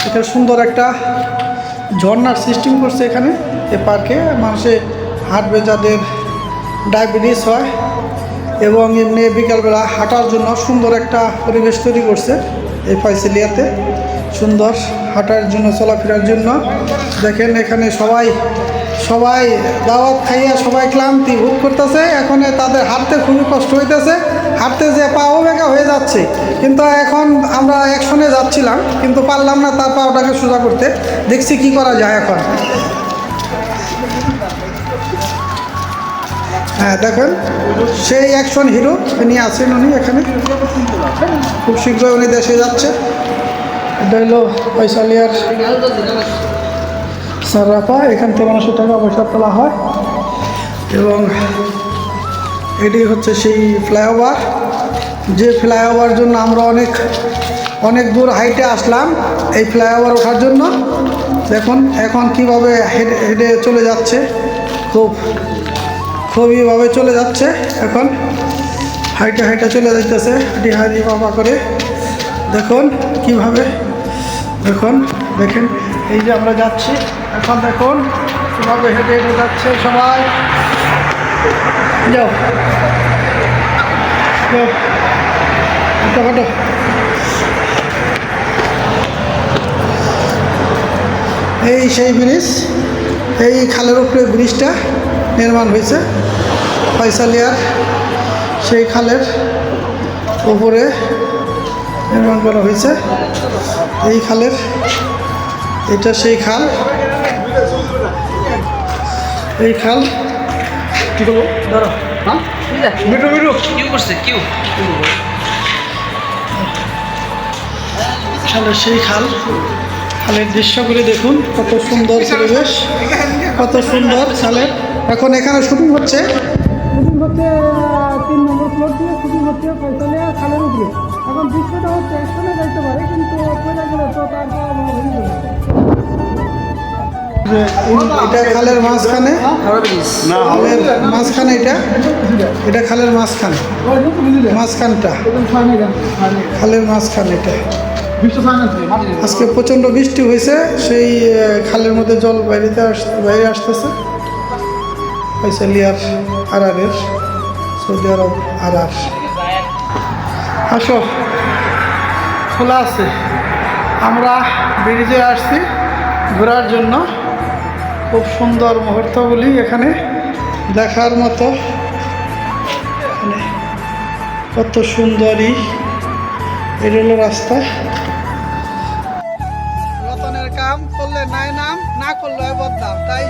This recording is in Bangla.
এটা সুন্দর একটা ঝর্ণার সিস্টেম করছে এখানে এই পার্কে। মানুষে হাঁটবে যাদের ডায়াবেটিস হয়, এবং এমনি বিকালবেলা হাঁটার জন্য সুন্দর একটা পরিবেশ তৈরি করছে এই ফয়সালিয়াতে। সুন্দর হাঁটার জন্য, চলাফেরার জন্য। দেখেন এখানে সবাই দাওয়াত খাইয়া সবাই ক্লান্তি ভোগ করতেছে। এখন তাদের হাঁটতে খুবই কষ্ট হইতেছে, হাঁটতে যে পাও বেঁকা হয়ে যাচ্ছে। কিন্তু এখন আমরা একশনে যাচ্ছিলাম, কিন্তু পারলাম না তার পাওটাকে সোজা করতে। দেখছি কি করা যায় এখন। হ্যাঁ দেখেন, সেই অ্যাকশন হিরো উনি আছেন, উনি এখানে খুব শীঘ্রই উনি দেশে যাচ্ছে। এটা হলো ফয়সালিয়ার সারাপা, এখান থেকে মানুষের টাকা পয়সা তোলা হয়। এবং এটি হচ্ছে সেই ফ্লাইওভার, যে ফ্লাইওভার জন্য আমরা অনেক দূর হাইটে আসলাম এই ফ্লাইওভার ওঠার জন্য। দেখুন এখন কিভাবে হেঁটে চলে যাচ্ছে, খুবইভাবে চলে যাচ্ছে। এখন হাইটে চলে যাইতেছে ডিহারি বাবা করে। দেখুন কিভাবে, দেখেন এই যে আমরা যাচ্ছি এখন, দেখুন কীভাবে হেঁটে যাচ্ছে সবাই। যাও হাঁটো। এই সেই ব্রিজ, এই খালের উপরে ব্রিজটা নির্মাণ হয়েছে ফয়সালিয়ার, সেই খালের উপরে নির্মাণ করা হয়েছে। এই খালের, এটা সেই খাল, এই খাল কি করবো ধরো, হ্যাঁ মিটু কিউ করছে, কিউ খালের সেই খালের দৃশ্যগুলি দেখুন, কত সুন্দর পরিবেশ, কত সুন্দর খালের। এখন এখানে শুটিং হচ্ছে 3 নম্বর ফ্লোর দিয়ে শুটিং হচ্ছে ফয়সালিয়া খালের উপরে। এখন দৃশ্যটা হচ্ছে একসঙ্গে যাইতে পারে, কিন্তু এটা খালের মাঝখানে, এটা খালের মাঝখানটা, খালের মাঝখানে এটা। আজকে প্রচণ্ড বৃষ্টি হয়েছে, সেই খালের মধ্যে জল বাইরে আসতেছে। ফয়সালিয়ার আরারের, সৌদি আরব আরার। আসো, খোলা আছে। আমরা ব্রিজে আসছি ঘোরার জন্য। খুব সুন্দর মুহূর্তগুলি এখানে দেখার মতো। কত সুন্দরই, এটা হলো রাস্তা। রতনের কাম করলে নাই নাম, না করলে বদনাম, তাই